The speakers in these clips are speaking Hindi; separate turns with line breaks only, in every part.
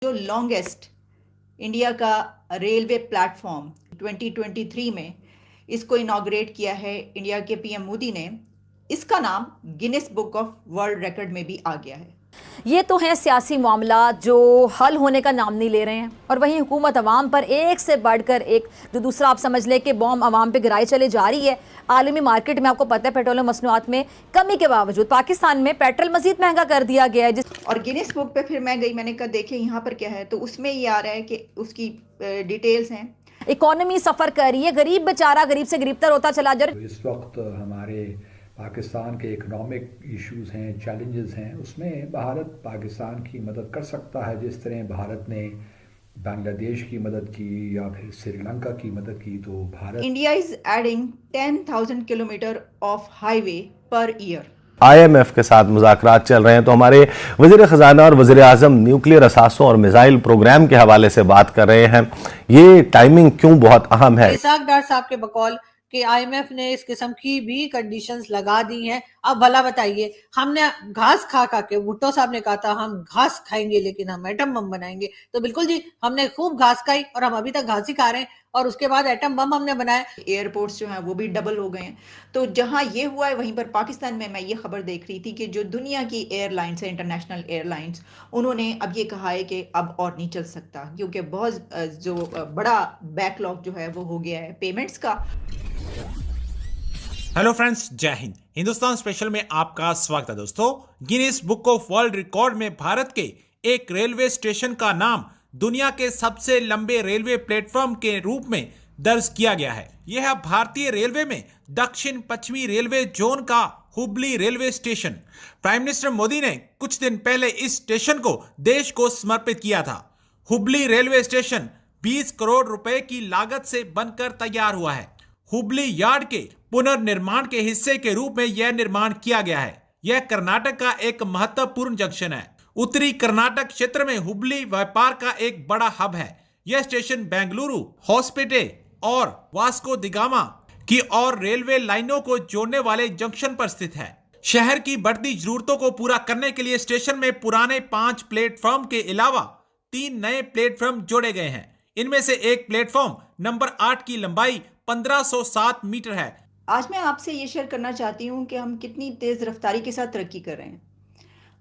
जो लॉन्गेस्ट इंडिया का रेलवे प्लेटफॉर्म 2023 में इसको इनॉग्रेट किया है इंडिया के पीएम मोदी ने। इसका नाम Guinness book of world record में भी आ गया है।
ये तो है सियासी मामला जो हल होने का नाम नहीं ले रहे हैं, और वहीं हुकूमत अवाम पर एक से बढ़कर एक जो दूसरा आप समझ लें कि बॉम्ब अवाम पे गिराई चले जा रही है। आलमी मार्केट में आपको पता है पेट्रोलियम मसनूआत में कमी के बावजूद पाकिस्तान में पेट्रोल मजीद महंगा कर दिया गया है।
और गिनीज बुक पे फिर मैं गई, मैंने कहा देखे यहाँ पर क्या है, तो उसमें ये आ रहा है कि उसकी डिटेल्स हैं।
इकोनॉमी सफर कर रही है, गरीब बेचारा गरीब से गरीबतर होता चला जा रहा है।
इस वक्त हमारे पाकिस्तान के इकोनॉमिक इश्यूज हैं, चैलेंजेस हैं, उसमें भारत पाकिस्तान की मदद कर सकता है। जिस तरह भारत ने बांग्लादेश की मदद की या फिर श्रीलंका की मदद की, तो Bharat
India is adding 10,000 kilometre of highway per year.
IMF के साथ मुज़ाकरात चल रहे हैं, तो हमारे वज़ीर ख़जाना और वज़ीर आज़म न्यूक्लियर असासों और मिसाइल प्रोग्राम के हवाले से बात कर रहे हैं। ये टाइमिंग क्यों बहुत अहम है?
इसाक डार साहब के बकौल कि IMF ने इस किस्म की भी कंडीशंस लगा दी हैं। अब भला बताइए, हमने घास खा के, भुट्टो साहब ने कहा था हम घास खाएंगे लेकिन हम एटम बम बनाएंगे, तो बिल्कुल जी हमने खूब घास खाई और हम अभी तक घास ही खा रहे हैं, और उसके बाद एटम बम हमने बनाए।
एयरपोर्ट्स जो हैं वो भी डबल हो गए हैं। तो जहां ये हुआ है वहीं पर पाकिस्तान में मैं ये खबर देख रही थी कि जो दुनिया की एयरलाइंस है, इंटरनेशनल एयरलाइंस, उन्होंने अब ये कहा है कि अब और नहीं चल सकता, क्योंकि बहुत जो बड़ा बैकलॉग जो है वो हो गया है पेमेंट्स का।
हेलो फ्रेंड्स, जय हिंद। हिंदुस्तान स्पेशल में आपका स्वागत है दोस्तों। Guinness book of world record में भारत के एक रेलवे स्टेशन का नाम दुनिया के सबसे लंबे रेलवे प्लेटफॉर्म के रूप में दर्ज किया गया है। यह है भारतीय रेलवे में दक्षिण पश्चिमी रेलवे जोन का Hubli railway station. Prime minister Modi ने कुछ दिन पहले इस स्टेशन को देश को समर्पित किया था। हुबली रेलवे स्टेशन 20 करोड़ रुपए की लागत से बनकर तैयार हुआ है। हुबली यार्ड के पुनर्निर्माण के हिस्से के रूप में यह निर्माण किया गया है। यह कर्नाटक का एक महत्वपूर्ण जंक्शन है। उत्तरी कर्नाटक क्षेत्र में हुबली व्यापार का एक बड़ा हब है। यह स्टेशन बेंगलुरु, हॉस्पिटे और वास्को दी गामा की और रेलवे लाइनों को जोड़ने वाले जंक्शन पर स्थित है। शहर की बढ़ती जरूरतों को पूरा करने के लिए स्टेशन में पुराने 5 प्लेटफॉर्म के अलावा 3 नए प्लेटफॉर्म जोड़े गए हैं। इनमें से एक प्लेटफॉर्म नंबर 8 की लंबाई 1507 मीटर है।
आज मैं आपसे ये शेयर करना चाहती हूँ कि हम कितनी तेज रफ्तारी के साथ तरक्की कर रहे हैं।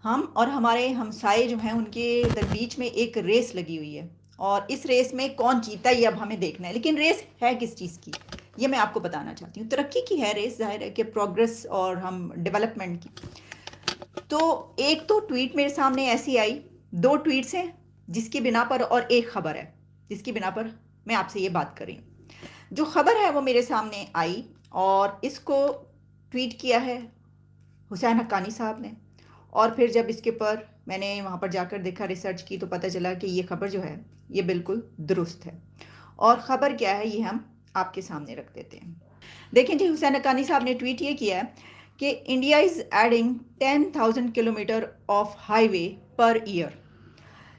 हम और हमारे हमसाए जो हैं उनके बीच में एक रेस लगी हुई है, और इस रेस में कौन जीता ये अब हमें देखना है। लेकिन रेस है किस चीज़ की, ये मैं आपको बताना चाहती हूँ। तरक्की की है रेस, जाहिर है कि प्रोग्रेस और हम डेवलपमेंट की। तो एक तो ट्वीट मेरे सामने ऐसी आई, 2 ट्वीट्स हैं जिसकी बिना पर, और एक खबर है जिसकी बिना पर मैं आपसे ये बात कर रही हूँ। जो खबर है वो मेरे सामने आई और इसको ट्वीट किया है हुसैन हक्कानी साहब ने, और फिर जब इसके ऊपर मैंने वहाँ पर जाकर देखा, रिसर्च की, तो पता चला कि ये खबर जो है ये बिल्कुल दुरुस्त है। और ख़बर क्या है ये हम आपके सामने रख देते हैं। देखें जी, हुसैन हक्कानी साहब ने ट्वीट ये किया है कि India is adding 10,000 kilometre of highway per year.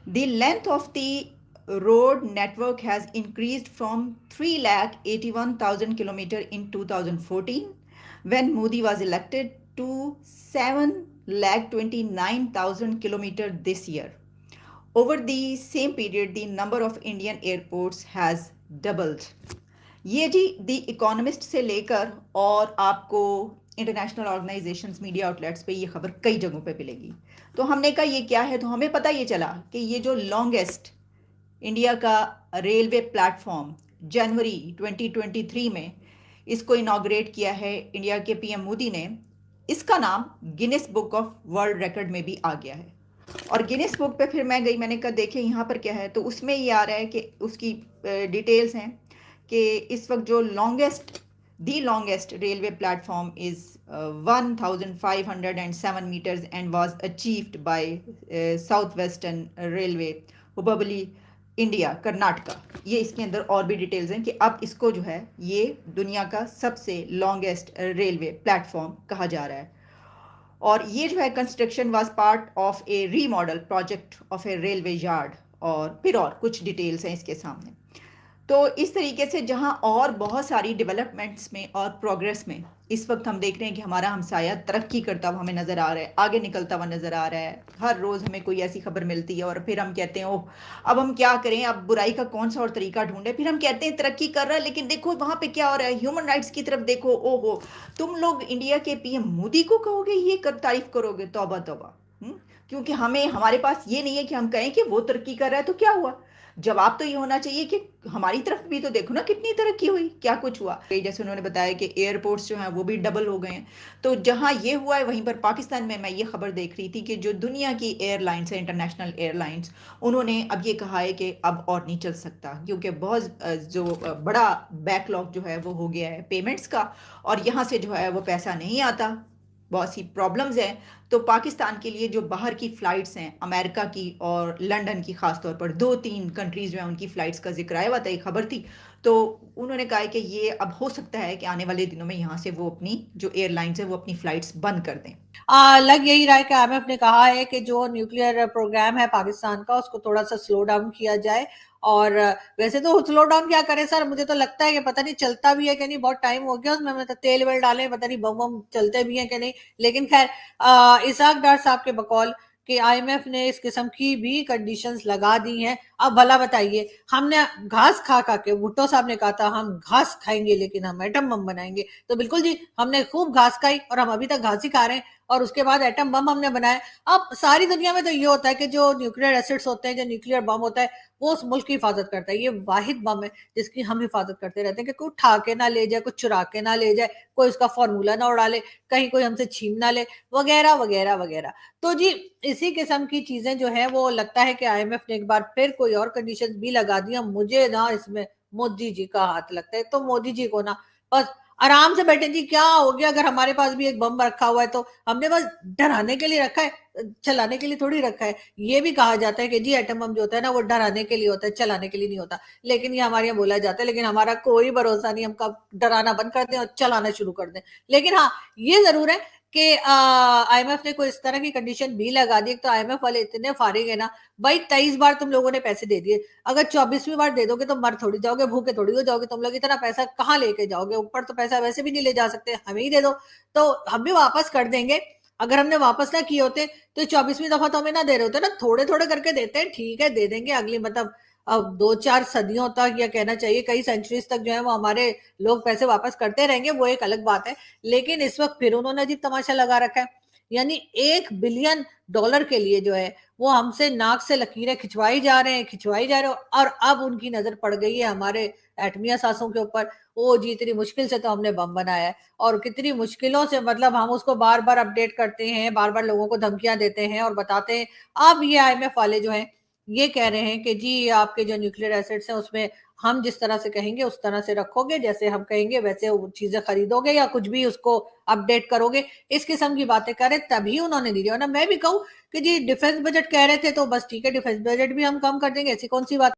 The length of the road network has increased from 3,81,000 kilometer in 2014 when Modi was elected to 7,29,000 kilometer this year. Over the same period, the number of Indian airports has doubled. ये जी द इकोनॉमिस्ट से लेकर और आपको इंटरनेशनल ऑर्गेनाइजेशंस, मीडिया आउटलेट्स पे ये खबर कई जगहों पे मिलेगी। तो हमने कहा ये क्या है, तो हमें पता ये चला कि ये जो लॉन्गेस्ट इंडिया का रेलवे प्लेटफॉर्म जनवरी 2023 में इसको इनॉग्रेट किया है इंडिया के पीएम मोदी ने। इसका नाम Guinness book of world record में भी आ गया है। और गिनीज बुक पे फिर मैं गई, मैंने कहा देखे यहाँ पर क्या है, तो उसमें ये आ रहा है कि उसकी डिटेल्स हैं कि इस वक्त जो the longest railway platform is 1,507 metres and was achieved by South Western Railway, Hubli India, Karnataka. ये इसके अंदर और भी डिटेल्स हैं कि अब इसको जो है ये दुनिया का सबसे लॉन्गेस्ट रेलवे प्लेटफॉर्म कहा जा रहा है। और ये जो है construction was part of A remodel project of A railway yard, और फिर और कुछ डिटेल्स हैं इसके सामने। तो इस तरीके से जहां और बहुत सारी डेवलपमेंट्स में और प्रोग्रेस में इस वक्त हम देख रहे हैं कि हमारा हमसाया तरक्की करता हुआ हमें नज़र आ रहा है, आगे निकलता हुआ नज़र आ रहा है। हर रोज़ हमें कोई ऐसी खबर मिलती है और फिर हम कहते हैं ओह, अब हम क्या करें, अब बुराई का कौन सा और तरीका ढूंढे। फिर हम कहते हैं तरक्की कर रहा है, लेकिन देखो वहाँ पे क्या हो रहा है, ह्यूमन राइट्स की तरफ देखो। ओहो, तुम लोग इंडिया के पीएम मोदी को कहोगे ये कर तारीफ करोगे, तौबा तौबा। क्योंकि हमें, हमारे पास ये नहीं है कि हम कहें कि वो तरक्की कर रहा है तो क्या हुआ। जवाब तो ये होना चाहिए कि हमारी तरफ भी तो देखो ना कितनी तरक्की हुई, क्या कुछ हुआ। जैसे उन्होंने बताया कि एयरपोर्ट्स जो हैं वो भी डबल हो गए हैं। तो जहां ये हुआ है वहीं पर पाकिस्तान में मैं ये खबर देख रही थी कि जो दुनिया की एयरलाइंस है, इंटरनेशनल एयरलाइंस, उन्होंने अब ये कहा है कि अब और नहीं चल सकता, क्योंकि बहुत जो बड़ा बैकलॉग जो है वो हो गया है पेमेंट्स का, और यहाँ से जो है वो पैसा नहीं आता, बहुत सी प्रॉब्लम्स हैं। तो पाकिस्तान के लिए जो बाहर की फ़्लाइट्स हैं, अमेरिका की और लंदन की, ख़ास तौर पर 2-3 कंट्रीज़ जो हैं उनकी फ़्लाइट्स का ज़िक्र आया हुआ था, एक खबर थी। तो उन्होंने कहा है कि ये अब हो सकता है कि आने वाले दिनों में यहाँ से वो अपनी जो एयरलाइंस है वो अपनी फ़्लाइट्स बंद कर दें।
लग यही रहा है कि आईएमएफ ने कहा है कि जो न्यूक्लियर प्रोग्राम है पाकिस्तान का उसको थोड़ा सा स्लो डाउन किया जाए। और वैसे तो स्लो डाउन क्या करें सर, मुझे तो लगता है कि पता नहीं चलता भी है कि नहीं, बहुत टाइम हो गया उसमें, मतलब तेल वेल डाले, पता नहीं बम बम चलते भी हैं कि नहीं। लेकिन खैर, इसाक डार साहब के बकौल कि आईएमएफ ने इस किस्म की भी कंडीशंस लगा दी हैं। अब भला बताइए, हमने घास खा खा के, भुट्टो साहब ने कहा था हम घास खाएंगे लेकिन हम एटम बम बनाएंगे, तो बिल्कुल जी, हमने खूब घास खाई और हम अभी तक घास ही खा रहे हैं, और उसके बाद एटम बम हमने बनाए। अब सारी दुनिया में तो ये होता है कि जो न्यूक्लियर एसिड्स होते हैं, जो न्यूक्लियर बम होता है, वो उस मुल्क की हिफाजत करता है। ये वाहिद बम है जिसकी हम हिफाजत करते रहते हैं कि कोई उठा के ना ले जाए, कुछ चुरा के ना ले जाए, कोई उसका फॉर्मूला ना उड़ा ले, कहीं कोई हमसे छीन ना ले, वगैरह वगैरह वगैरह। तो जी, इसी किस्म की चीजें जो है वो लगता है कि आईएमएफ ने एक बार फिर कोई और कंडीशन भी लगा दी। मुझे ना इसमें मोदी जी का हाथ लगता है, तो मोदी जी को ना बस आराम से बैठे जी, क्या हो गया, अगर हमारे पास भी एक बम रखा हुआ है तो हमने बस डराने के लिए रखा है, चलाने के लिए थोड़ी रखा है। ये भी कहा जाता है कि जी एटम बम जो होता है ना वो डराने के लिए होता है, चलाने के लिए नहीं होता। लेकिन ये हमारे यहाँ बोला जाता है, लेकिन हमारा कोई भरोसा नहीं, हम कब डराना बंद कर दें और चलाना शुरू कर दें। लेकिन हाँ, ये जरूर है कि आईएमएफ ने कोई इस तरह की कंडीशन भी लगा दी। तो आईएमएफ वाले इतने फारिग है ना, भाई 23 बार तुम लोगों ने पैसे दे दिए, अगर 24वीं बार दे दोगे तो मर थोड़ी जाओगे, भूखे थोड़ी हो जाओगे, तुम लोग इतना पैसा कहाँ लेके जाओगे, ऊपर तो पैसा वैसे भी नहीं ले जा सकते, हमें ही दे दो तो हम भी वापस कर देंगे। अगर हमने वापस ना किए होते तो 24वीं दफा तो हमें ना दे रहे होते ना, थोड़े थोड़े करके देते हैं, ठीक है दे देंगे अगली, मतलब अब 2-4 सदियों तक, या कहना चाहिए कई सेंचुरीज तक जो है वो हमारे लोग पैसे वापस करते रहेंगे, वो एक अलग बात है। लेकिन इस वक्त फिर उन्होंने अजीब तमाशा लगा रखा है, यानी $1 बिलियन के लिए जो है वो हमसे नाक से लकीरें खिंचवाई जा रहे हैं, खिंचवाई जा रहे हैं, और अब उनकी नजर पड़ गई है हमारे एटमिया सासों के ऊपर। ओ जी, इतनी मुश्किल से तो हमने बम बनाया है, और कितनी मुश्किलों से, मतलब हम उसको बार बार अपडेट करते हैं, बार बार लोगों को धमकियां देते हैं और बताते हैं। अब ये आईएमएफ वाले जो हैं ये कह रहे हैं कि जी आपके जो न्यूक्लियर एसेट्स हैं उसमें हम जिस तरह से कहेंगे उस तरह से रखोगे, जैसे हम कहेंगे वैसे वो चीजें खरीदोगे या कुछ भी उसको अपडेट करोगे, इस किस्म की बातें करे, तभी उन्होंने दी। वरना मैं भी कहूँ कि जी डिफेंस बजट कह रहे थे तो बस ठीक है, डिफेंस बजट भी हम कम कर देंगे, ऐसी कौन सी बात